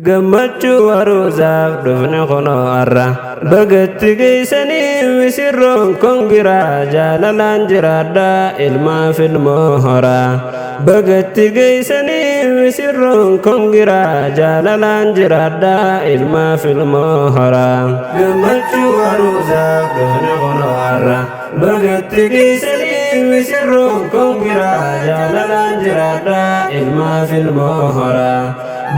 gammachuu aruusaaf dhufne kunoo har'a bagatti geessanii misirroon kongiraa jaalalaan jiraadhaa ilmaaf ilmoo horaa bagatti geessanii misirroon kongiraa jaalalaan jiraadhaa ilmaaf ilmoo horaa gammachuu aruusaaf dhufne kunoo har'a bagatti geessanii misirroon kongiraa jaalalaan jiraadhaa ilmaaf ilmoo horaa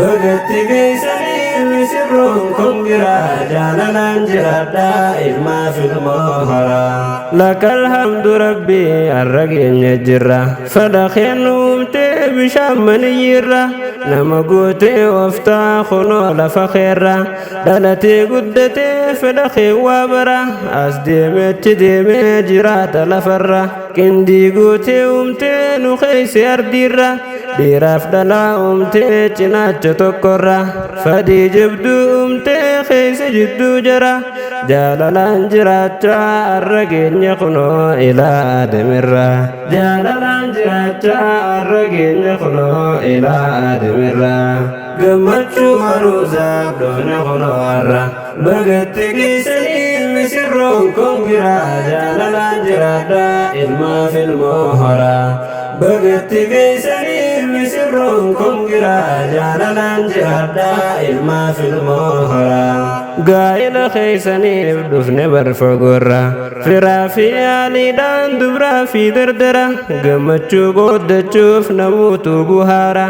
bagatti geessanii misirroon kongiraa jaalalaan jiraadhaa ilmaaf ilmoo horaa lakal hamdu rabbii har'a geenye jirra fedha kennuumtee bishaan maniyyirra nama gootee oftaa kunoo lafa keerra dhalatee guddatee fedha keewwaa bara as deemetti deemee jiraata lafarra qindii gootee uumtee nu keeyse ardiirra dhiiraaf dhalaa uumtee cinaacha tokkorra fadii jabduu uumtee keeyse jidduu jara jaalalaan jiraachaa har'a geenye kunoo ilaa aadamirra jaalalaan jiraachaa har'a geenye kunoo ilaa aadamirra gammachuu aruusaaf dhufne kunoo har'a bagatti geessanii misirroon kongiraa jaalalaan jiraadhaa ilmaaf ilmoo horaa bagatti geessanii misirroon kongiraa jaalalaan jiraadhaa ilmaaf ilmoo horaa gaa'ila keeysaniif dhufne barfagorra firaa fi yaaliidhaan dubraa fi dardara gammachuu qooddachuuf namuutu buhaara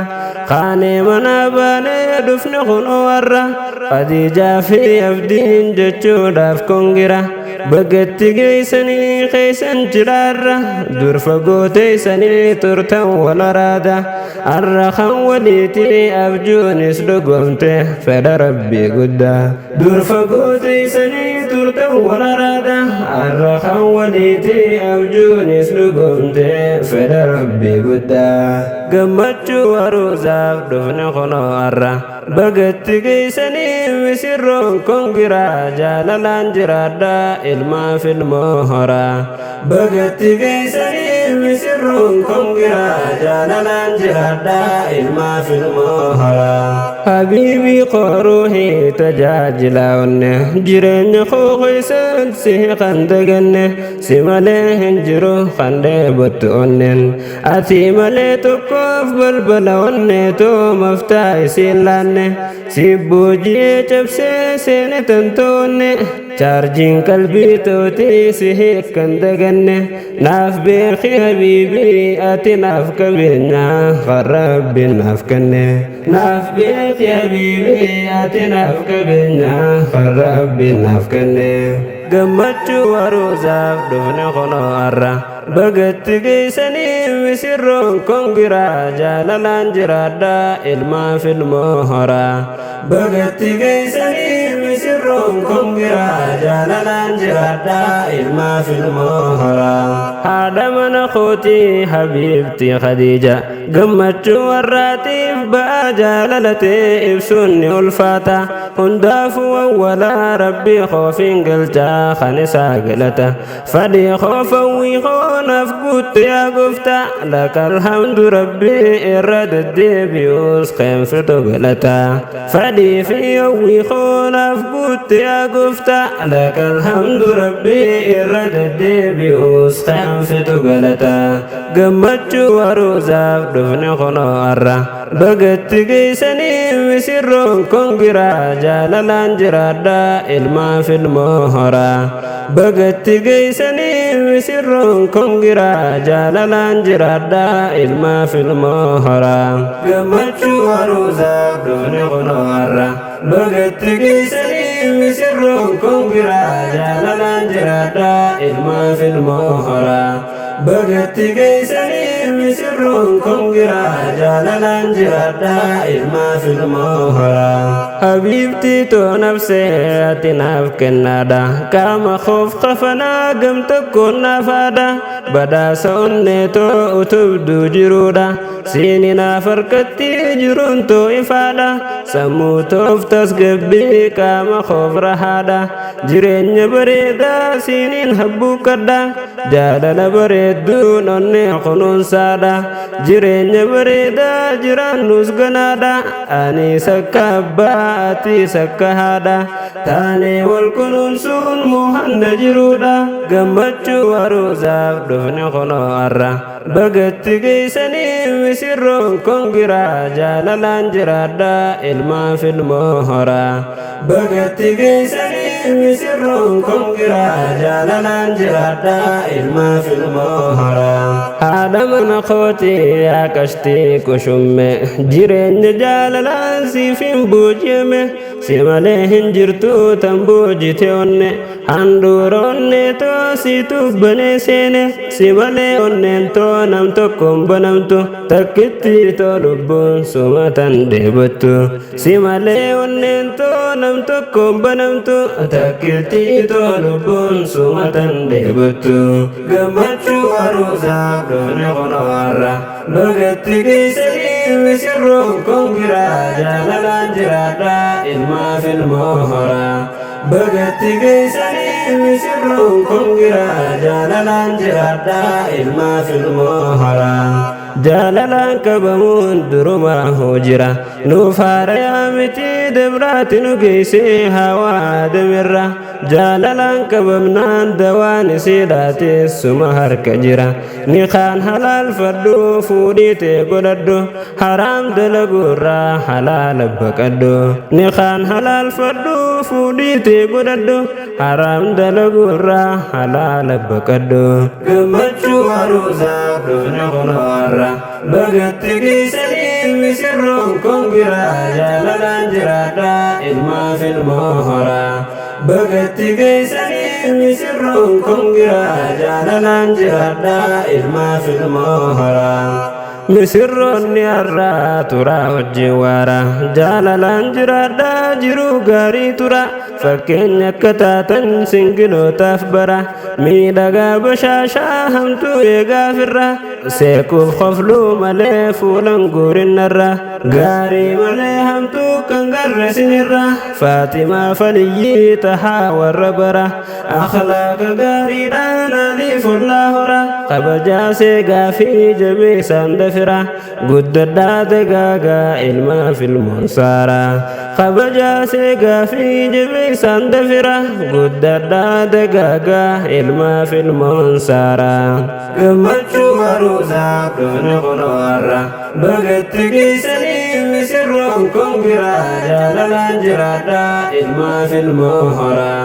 kaanee manaa baanee dhufne kunoo har'a khadiijaa fi abdiin jechuudhaaf kongira bagatti geeysanii keeysan jiraarra dur fagoo teeysanii turtan wal araada har'a kan waliitii abjuunis dhugomte fedha rabbii guddaa dur fagoo teeysanii turtan wal araada har'a kan waliitii abjuunis dhugomte fedha rabbii guddaa gammachuu aruusaaf dhufne kunoo har'a bagatti geeysanii misirroon kongiraa jaalalaan jiraadhaa ilmaaf ilmoo horaa bagatti geeysanii misirroon kongiraa jaalalaan jiraadhaa ilmaaf ilmoo horaa habiibii qoruuhii tajaajilaa onne jireenya koo keeysan si kan daganne si malee hin jiru kan dheebottu onnen ati malee tokkoof balbala onneetoo maftaa isiin laanne si boojii cabsee seene tantoonne chaarjiin qalbii tootii si hiikkan daganne naaf beeki habiibii ati naaf qabeenya kan rabbiin naaf kenne naaf beeki habiibii ati naaf qabeenya kan rabbiin naaf kenne gammachuu aruusaaf dhufne kunoo har'a bagatti geeysanii misirroon kongiraa jaalalaan jiraadhaa ilmaaf ilmoo horaa bagatti geeysanii misirroon kongiraa jaalalaan jiraadhaa ilmaaf ilmoo horaa haadha mana kootii habiibtii khadiija gammachuu warraatiif ba'aa jaalalatee ibsuun ni ulfaata hundaafuu awwalaa rabbii khoofiin galchaa kan isaa galata fadhii khoofawwii koonaaf guutte yaa goofta lakal hamdu rabbii irra deddeebi'uus qeenfitu galata fadhii fi hawwii koonaaf guutte yaa goofta lakal hamdu rabbii irra deddeebi'uus qeenfitu galata gammachuu aruusaaf dhufne kunoo har'a bagatti geeysanii misirroon kongiraa jaalalaan jiraadhaa ilmaaf ilmoo horaa bagatti geeysanii misirroon kongiraa jaalalaan jiraadhaa ilmaaf ilmoo horaa gammachuu aruusaaf dhufne kunoo har'a bagatti geeysanii misirroon kongiraa jaalalaan jiraadhaa ilmaaf ilmoo horaa bagatti geeysanii misirroon kongiraa jaalalaan jiraadhaa ilmaaf ilmoo horaa habiibtii too nafsee ati naaf kennaadha qaama koof kafanaa gam tokkoon naafaadha badhaasa onnee too utubduu jiruudha siini naaf harkatti jiruun too ifaadha sammuu tooftas gabbii qaama koofra haadha jireenya bareedaa siiniin habbuuqqadha jaalala bareedduun onnee kunuunsaadha jireenya bareedaa jiraannus ganaadha ani sakka abbaa ati sakka haadha taanee wal kunuunsuun muhanna jiruudha gammachuu aruusaaf dhufne kunoo arra bagatti geeysanii misirroon kongiraa jaalalaan jiraadha ilmaaf ilmoo horaa bagatti geeysanii misirroon kongiraa jaalalaan jiraadha ilmaaf ilmoo horaa haadha mana kootii yaaqashtii kushumme jireenya jaalalaan siif hin buujjeme si malee hin jirtu tan buujjite onne handhuura onnee too si tubbanee seene si malee onneen too nam tokkoon banamtu takkitti too lubbuun sumatan dheebattu si malee onneen too nam tokkoon banamtu takkitti too lubbuun sumatan dheebattu gammachuu aruusaaf dhufne kunoo har'a bagatti geeysanii misirroon kongiraa jaalalaan jiraadha ilmaaf ilmoo horaa bagatti geeysanii misirroon kongiraa jaalalaan jiraadha ilmaaf ilmoo horaa jaalalaan qabamuun durumaa hoo jira nuuf haarayaa miti dabraati nu geeysee hawaa damirra jaalalaan qabamnaan dawaan isiidhaatis suma harka jira ni kaan halaal fadhu fuudhiitee godhadhu haraam dalagurraa halaala baqadhu ni kaan halaal fadhu fuudhiitee godhadhu haraam dalagurraa halaala baqadhu gammachuu aruusaaf dhufne kunoo har'a bagatti geeysanii misirroon kongiraa jaalalaan jiraadha ilmaaf ilmoo horaa bagatti geeysanii misirroon kongiraa jaalalaan jiraadha ilmaaf ilmoo horaa misirroonni har'aa turaa wajjin waara jaalalaan jiraadha jiruu gaarii tura fakkeenya akka taatan singilootaaf bara miidhagaa bashaashaa hamtuu eegaafirra seekuuf qofluu malee fuulan guurinnarra gaarii malee hamtuu kan garresinirra faatimaa faliyyii tahaa warra bara akhlaaqa gaariidhaan aliif ollaa hora kabajaa seegaa fi jabeessaan dafira guddadhaa dagaagaa ilmaaf ilmoon saara kabajaa seegaa fi jabeessaan dafira guddadhaa dagaagaa ilmaaf ilmoon saara gammachuu aruusaaf dhufne kunoo har'a bagatti geeysanii misirroon kongiraa jaalalaan jiraadha ilmaaf ilmoo horaa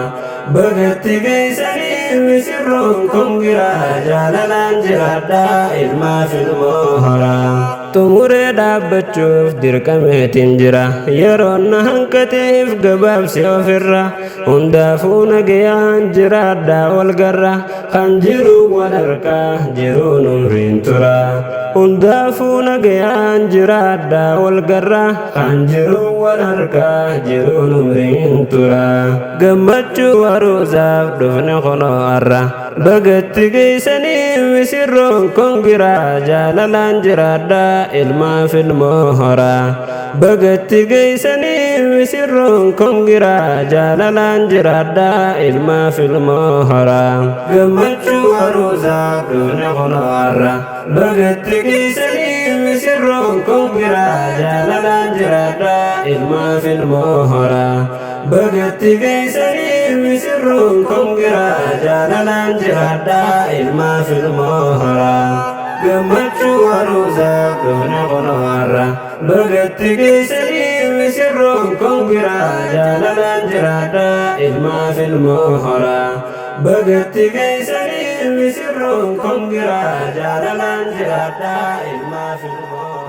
bagatti geeysanii misirroon kongiraa jaalalaan jiraadha ilmaaf ilmoo horaa xumuree dhaabbachuuf dirqameetiin jira yeroon na hanqateef gabaabse ofirra hundaafuu nagayaan jiraadha walgarra kan jiru wal harkaa jiruun umriin tura hundaafuu nagayaan jiraadha walgarra kan jiru wal harkaa jiruun umriin tura gammachuu aruusaaf dhufne kunoo har'a bagatti geeysanii misirroon kongiraa jaalalaan jiraadha ilmaaf ilmoo horaa bagatti geeysanii misirroon kongiraa jaalalaan jiraadha ilmaaf ilmoo horaa gammachuu aruusaaf dhufne kunoo har'a bagatti geeysanii misirroon kongiraa jaalalaan jiraadha ilmaaf ilmoo horaa bagatti geeysanii misirroon kongiraa jaalalaan jiraadha ilmaaf ilmoo horaa gammachuu aruusaaf dhufne kunoo har'a bagatti geeysanii misirroon kongiraa jaalalaan jiraadha ilmaaf ilmoo horaa bagatti geeysanii misirroon kongiraa jaalalaan jiraadha ilmaaf ilmoo